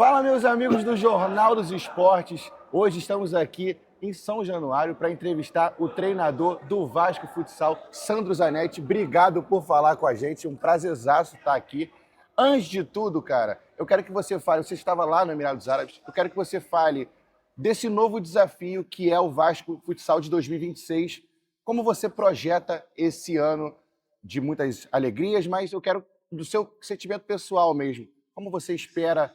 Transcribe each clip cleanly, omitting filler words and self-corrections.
Fala, meus amigos do Jornal dos Esportes. Hoje estamos aqui em São Januário para entrevistar o treinador do Vasco Futsal, Sandro Zanetti. Obrigado por falar com a gente, um prazerzaço estar aqui. Antes de tudo, cara, eu quero que você fale, você estava lá no Emirados Árabes, eu quero que você fale desse novo desafio que é o Vasco Futsal de 2026. Como você projeta esse ano de muitas alegrias, mas eu quero do seu sentimento pessoal mesmo. Como você espera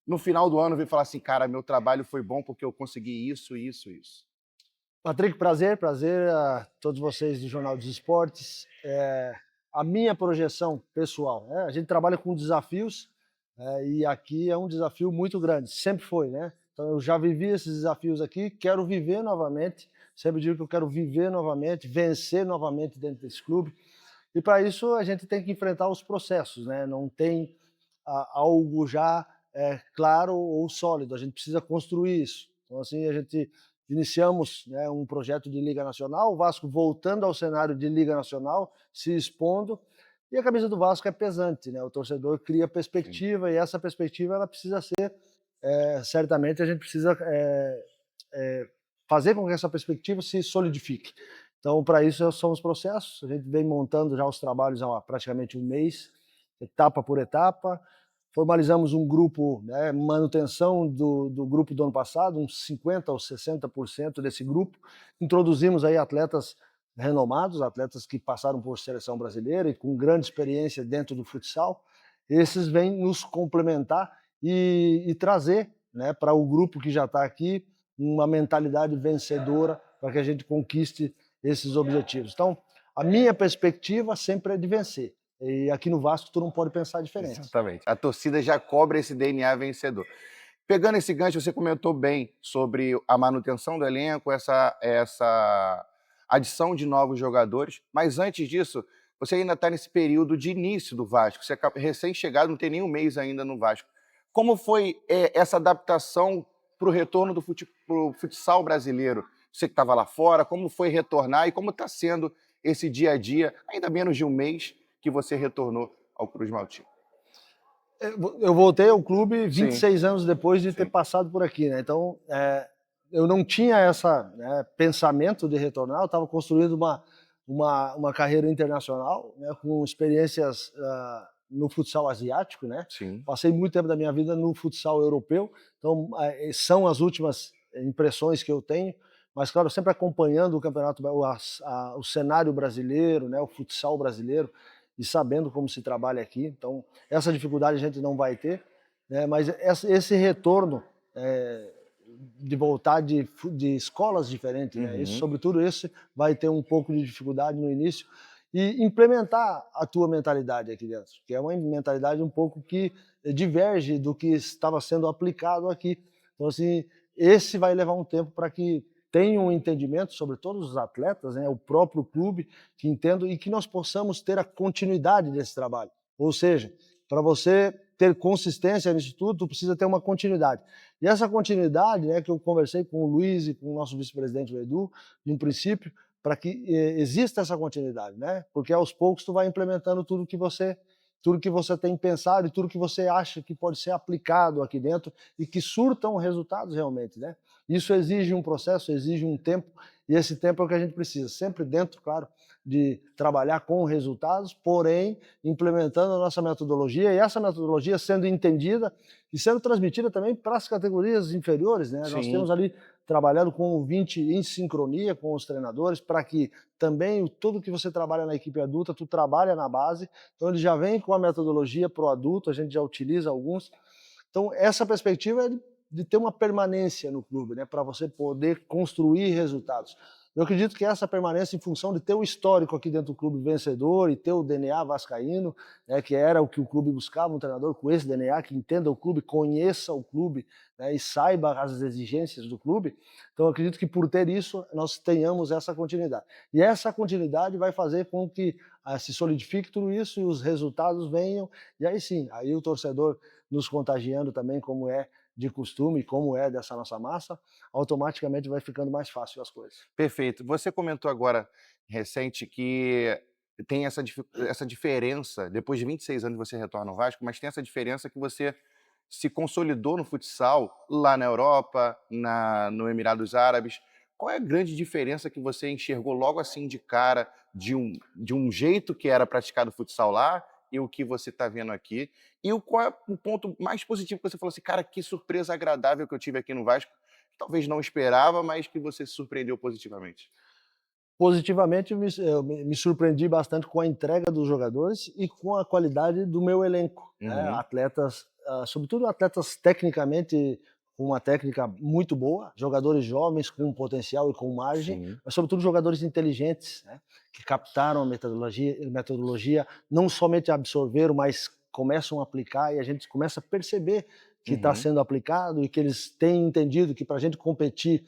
no final do ano vir falar assim, cara, meu trabalho foi bom porque eu consegui isso, isso, isso. Patrick, prazer a todos vocês do Jornal dos Esportes. A minha projeção pessoal, né? A gente trabalha com desafios, e aqui é um desafio muito grande, sempre foi, né? Então eu já vivi esses desafios aqui, quero viver novamente, sempre digo que eu quero viver novamente, vencer novamente dentro desse clube, e para isso a gente tem que enfrentar os processos, né? Não tem algo já claro ou sólido, a gente precisa construir isso. Então assim, a gente iniciamos, né, um projeto de Liga Nacional, o Vasco voltando ao cenário de Liga Nacional, se expondo, e a camisa do Vasco é pesante, né? O torcedor cria Sim. perspectiva, e essa perspectiva ela precisa ser, certamente a gente precisa fazer com que essa perspectiva se solidifique. Então, para isso são os processos, a gente vem montando já os trabalhos há praticamente um mês, etapa por etapa. Formalizamos um grupo, né, manutenção do grupo do ano passado, uns 50% ou 60% desse grupo. Introduzimos aí atletas renomados, atletas que passaram por seleção brasileira e com grande experiência dentro do futsal. Esses vêm nos complementar e trazer, né, para o grupo que já está aqui uma mentalidade vencedora para que a gente conquiste esses objetivos. Então, a minha perspectiva sempre é de vencer. E aqui no Vasco tu não pode pensar diferente. Exatamente. A torcida já cobra esse DNA vencedor. Pegando esse gancho, você comentou bem sobre a manutenção do elenco, essa adição de novos jogadores, mas antes disso, você ainda está nesse período de início do Vasco, você é recém-chegado, não tem nem um mês ainda no Vasco. Como foi essa adaptação para o retorno do pro futsal brasileiro? Você que estava lá fora, como foi retornar e como está sendo esse dia a dia, ainda menos de um mês que você retornou ao Cruz Maltino? Eu voltei ao clube Sim, 26 anos depois de ter sim. passado por aqui, né? Então, eu não tinha essa, né, pensamento de retornar, eu estava construindo uma carreira internacional, né, com experiências no futsal asiático, né? Sim. Passei muito tempo da minha vida no futsal europeu, então são as últimas impressões que eu tenho, mas claro, sempre acompanhando o campeonato, o cenário brasileiro, né, o futsal brasileiro, e sabendo como se trabalha aqui. Então, essa dificuldade a gente não vai ter, né? Mas esse retorno de voltar de escolas diferentes, né? Isso, Uhum. sobretudo esse, vai ter um pouco de dificuldade no início e implementar a tua mentalidade aqui dentro, que é uma mentalidade um pouco que diverge do que estava sendo aplicado aqui. Então, assim, esse vai levar um tempo para que tenham um entendimento sobre todos os atletas, né, o próprio clube, que entendam e que nós possamos ter a continuidade desse trabalho. Ou seja, para você ter consistência nisso tudo, tu precisa ter uma continuidade. E essa continuidade, né, que eu conversei com o Luiz e com o nosso vice-presidente, o Edu, de um princípio, para que exista essa continuidade, né? Porque aos poucos tu vai implementando tudo que você tem pensado e tudo que você acha que pode ser aplicado aqui dentro e que surtam resultados realmente, né? Isso exige um processo, exige um tempo, e esse tempo é o que a gente precisa, sempre dentro, claro, de trabalhar com resultados, porém implementando a nossa metodologia, e essa metodologia sendo entendida e sendo transmitida também para as categorias inferiores, né? Nós Sim, temos ali trabalhado com o 20 em sincronia com os treinadores, para que também tudo que você trabalha na equipe adulta, tu trabalha na base, então ele já vem com a metodologia para o adulto, a gente já utiliza alguns. Então essa perspectiva é de ter uma permanência no clube, né, para você poder construir resultados. Eu acredito que essa permanência, em função de ter o histórico aqui dentro do clube vencedor e ter o DNA vascaíno, né, que era o que o clube buscava, um treinador com esse DNA, que entenda o clube, conheça o clube, né, e saiba as exigências do clube. Então eu acredito que por ter isso, nós tenhamos essa continuidade. E essa continuidade vai fazer com que se solidifique tudo isso e os resultados venham, e aí sim, aí o torcedor nos contagiando também, como é de costume, como é dessa nossa massa, automaticamente vai ficando mais fácil as coisas. perfeito. Você comentou agora, recente, que tem essa diferença, depois de 26 anos você retorna ao Vasco, mas tem essa diferença que você se consolidou no futsal lá na Europa, no Emirados Árabes. Qual é a grande diferença que você enxergou logo assim de cara de um jeito que era praticado o futsal lá e o que você está vendo aqui? E qual é o ponto mais positivo que você falou assim, cara, que surpresa agradável que eu tive aqui no Vasco, que talvez não esperava, mas que você se surpreendeu positivamente? Positivamente, eu me surpreendi bastante com a entrega dos jogadores e com a qualidade do meu elenco, né, Uhum, atletas, sobretudo atletas tecnicamente com uma técnica muito boa, jogadores jovens com potencial e com margem, sim. mas sobretudo jogadores inteligentes, né, que captaram a metodologia, não somente absorveram, mas começam a aplicar e a gente começa a perceber que está Uhum, sendo aplicado e que eles têm entendido que para a gente competir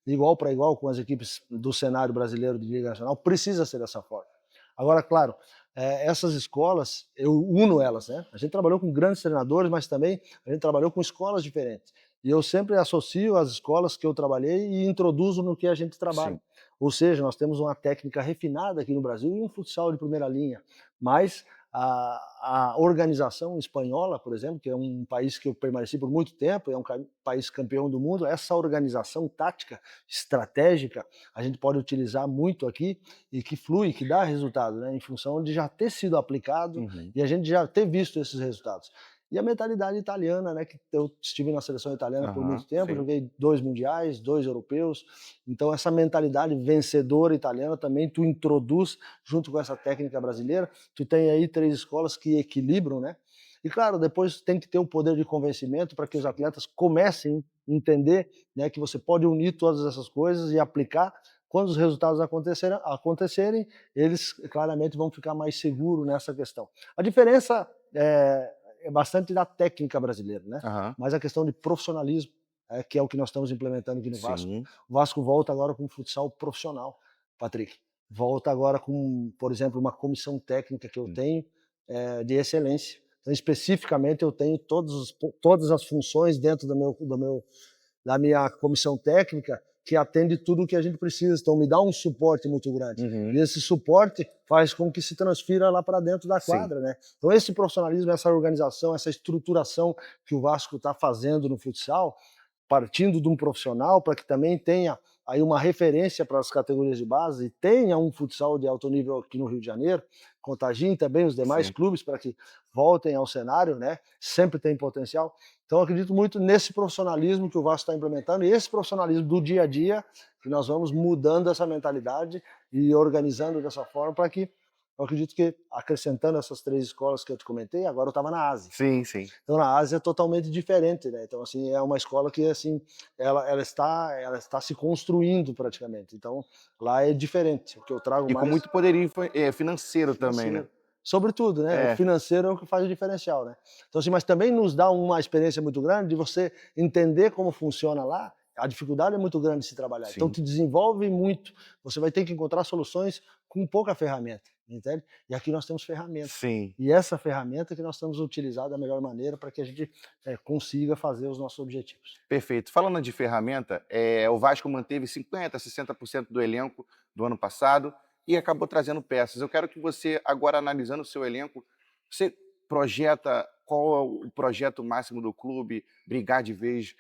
de igual para igual com as equipes do cenário brasileiro de Liga Nacional, precisa ser dessa forma. Agora, claro, essas escolas, eu uno elas, né? A gente trabalhou com grandes treinadores, mas também a gente trabalhou com escolas diferentes. E eu sempre associo as escolas que eu trabalhei e introduzo no que a gente trabalha. sim. Ou seja, nós temos uma técnica refinada aqui no Brasil e um futsal de primeira linha, mas a organização espanhola, por exemplo, que é um país que eu permaneci por muito tempo, é um país campeão do mundo, essa organização tática estratégica, a gente pode utilizar muito aqui e que flui, que dá resultado, né, em função de já ter sido aplicado Uhum. e a gente já ter visto esses resultados. E a mentalidade italiana, né, que eu estive na seleção italiana por Aham, muito tempo, sim. joguei 2 mundiais, 2 europeus, então essa mentalidade vencedora italiana também tu introduz junto com essa técnica brasileira, tu tem aí 3 escolas que equilibram, né, e claro, depois tem que ter o poder de convencimento para que os Sim. atletas comecem a entender, né, que você pode unir todas essas coisas e aplicar. Quando os resultados acontecerem, eles claramente vão ficar mais seguros nessa questão. A diferença é bastante da técnica brasileira, né? Aham, Mas a questão de profissionalismo, que é o que nós estamos implementando aqui no Vasco. sim. O Vasco volta agora com um futsal profissional, Patrick. Volta agora com, por exemplo, uma comissão técnica que eu Hum. tenho de excelência. Então, especificamente, eu tenho todas as funções dentro da minha comissão técnica que atende tudo o que a gente precisa. Então, me dá um suporte muito grande. E Uhum, esse suporte faz com que se transfira lá para dentro da sim. quadra, né? Então, esse profissionalismo, essa organização, essa estruturação que o Vasco está fazendo no futsal, partindo de um profissional para que também tenha aí uma referência para as categorias de base e tenha um futsal de alto nível aqui no Rio de Janeiro, contagiem também os demais Sim. clubes para que voltem ao cenário, né? Sempre tem potencial. Então, eu acredito muito nesse profissionalismo que o Vasco está implementando e esse profissionalismo do dia a dia, que nós vamos mudando essa mentalidade e organizando dessa forma para que, eu acredito que, acrescentando essas 3 escolas que eu te comentei, agora eu estava na Ásia. Sim, sim. Então, na Ásia é totalmente diferente, né? Então, assim, é uma escola que, assim, ela está se construindo praticamente. Então, lá é diferente. O que eu trago E com mais muito poderio financeiro também, né. financeiro. Sobretudo, né, o É, financeiro é o que faz o diferencial, né. Então assim, mas também nos dá uma experiência muito grande de você entender como funciona lá, a dificuldade é muito grande de se trabalhar, então sim, te desenvolve muito, você vai ter que encontrar soluções com pouca ferramenta, entende. E aqui nós temos ferramenta, sim. e essa ferramenta que nós temos utilizado da melhor maneira para que a gente, consiga fazer os nossos objetivos. Perfeito. Falando de ferramenta, o Vasco manteve 50, 60% do elenco do ano passado e acabou trazendo peças. Eu quero que você, agora analisando o seu elenco, você projeta qual é o projeto máximo do clube, brigar de vez,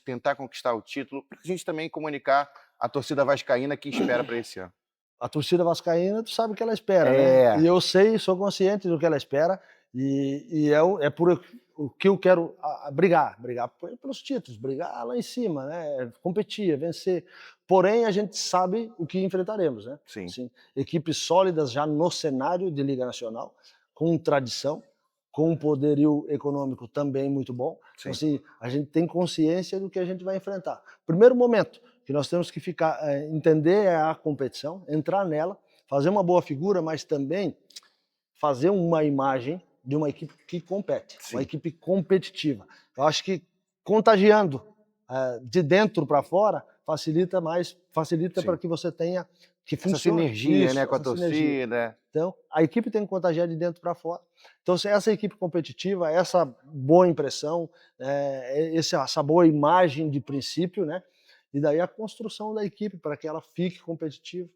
tentar conquistar o título, para a gente também comunicar à torcida vascaína que espera para esse ano. A torcida vascaína, tu sabe o que ela espera, né. E É, eu sei, sou consciente do que ela espera, e é por o que eu quero brigar pelos títulos, brigar lá em cima, né, competir, vencer. Porém, a gente sabe o que enfrentaremos, né. sim, Assim, equipes sólidas já no cenário de liga nacional, com tradição, com um poderio econômico também muito bom. Então, sim, assim, a gente tem consciência do que a gente vai enfrentar. Primeiro momento, que nós temos que ficar, entender a competição, entrar nela, fazer uma boa figura, mas também fazer uma imagem de uma equipe que compete, uma sim, equipe competitiva. Eu acho que contagiando de dentro para fora facilita para sim. que você tenha que Essa funcione sinergia, né, isso, com a essa sinergia. torcida. Então, a equipe tem que contagiar de dentro para fora. Então, se essa equipe competitiva, essa boa impressão, essa boa imagem de princípio, né? E daí a construção da equipe para que ela fique competitiva,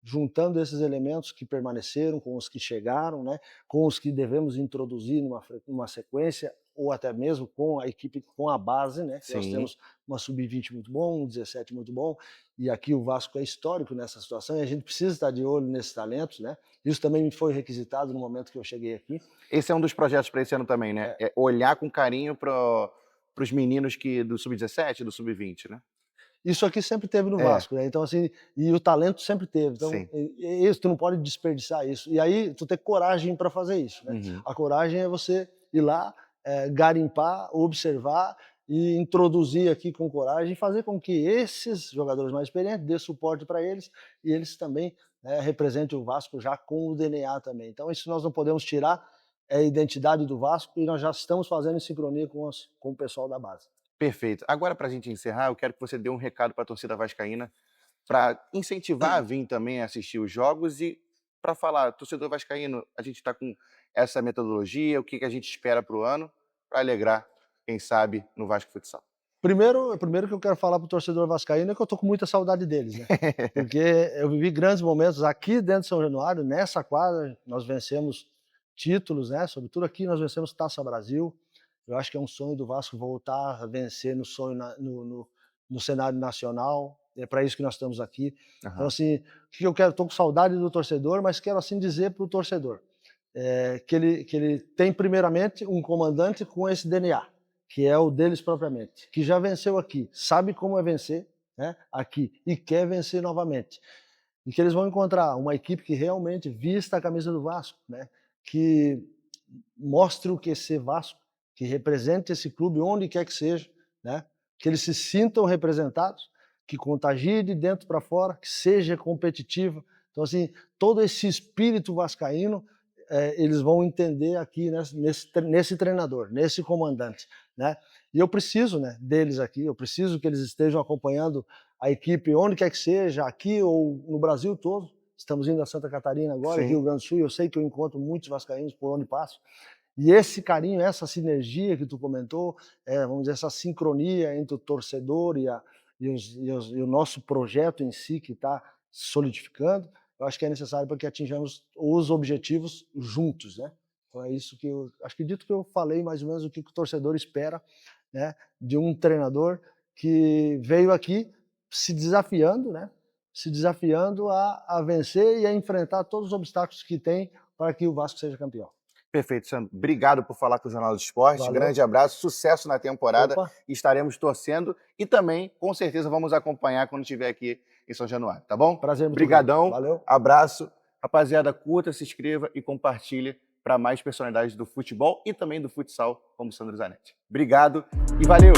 juntando esses elementos que permaneceram com os que chegaram, né? Com os que devemos introduzir numa sequência, ou até mesmo com a equipe, com a base, né? Nós Sim. temos uma sub-20 muito bom, um 17 muito bom, e aqui o Vasco é histórico nessa situação, e a gente precisa estar de olho nesses talentos, né? Isso também me foi requisitado no momento que eu cheguei aqui. Esse é um dos projetos para esse ano também, né? É olhar com carinho para os meninos do sub-17, do sub-20, né? Isso aqui sempre teve no É. Vasco, né? Então, assim, e o talento sempre teve. Então, Sim. isso, tu não pode desperdiçar isso. E aí, tu tem coragem para fazer isso, né? Uhum. A coragem é você ir lá, garimpar, observar e introduzir aqui com coragem e fazer com que esses jogadores mais experientes dê suporte para eles e eles também, né, representem o Vasco já com o DNA também. Então, isso nós não podemos tirar, é a identidade do Vasco e nós já estamos fazendo em sincronia com o pessoal da base. Perfeito. Agora, para a gente encerrar, eu quero que você dê um recado para a torcida vascaína, para incentivar a vir também assistir os jogos e para falar, torcedor vascaíno, a gente está com essa metodologia, o que a gente espera para o ano, para alegrar, quem sabe, no Vasco Futsal. Primeiro que eu quero falar para o torcedor vascaíno é que eu estou com muita saudade deles, né? Porque eu vivi grandes momentos aqui dentro de São Januário, nessa quadra, nós vencemos títulos, né? Sobretudo aqui nós vencemos Taça Brasil. Eu acho que é um sonho do Vasco voltar a vencer no cenário nacional. É para isso que nós estamos aqui. Então, assim, o que eu quero? Estou com saudade do torcedor, mas quero assim dizer para o torcedor que ele tem primeiramente um comandante com esse DNA, que é o deles propriamente, que já venceu aqui, sabe como é vencer, né, aqui, e quer vencer novamente. E que eles vão encontrar uma equipe que realmente vista a camisa do Vasco, né, que mostre o que é ser Vasco, que represente esse clube onde quer que seja, né, que eles se sintam representados, que contagie de dentro para fora, que seja competitiva. Então, assim, todo esse espírito vascaíno, eles vão entender aqui nesse treinador, nesse comandante, né? E eu preciso, né, deles aqui, eu preciso que eles estejam acompanhando a equipe onde quer que seja, aqui ou no Brasil todo. Estamos indo a Santa Catarina agora, Sim. Rio Grande do Sul, eu sei que eu encontro muitos vascaínos por onde passo. E esse carinho, essa sinergia que tu comentou, vamos dizer, essa sincronia entre o torcedor e o nosso projeto em si que está solidificando, eu acho que é necessário para que atinjamos os objetivos juntos, né? Então é isso que eu acredito que eu falei mais ou menos o que o torcedor espera, né, de um treinador que veio aqui se desafiando, né? Se desafiando a vencer e a enfrentar todos os obstáculos que tem para que o Vasco seja campeão. Perfeito, Sandro. Obrigado por falar com o Jornal do Esporte. Valeu. Grande abraço, sucesso na temporada. Opa. Estaremos torcendo e também, com certeza, vamos acompanhar quando estiver aqui em São Januário, tá bom? Prazer, muito Obrigadão. grande. Valeu. Abraço. Rapaziada, curta, se inscreva e compartilhe para mais personalidades do futebol e também do futsal, como Sandro Zanetti. Obrigado e valeu!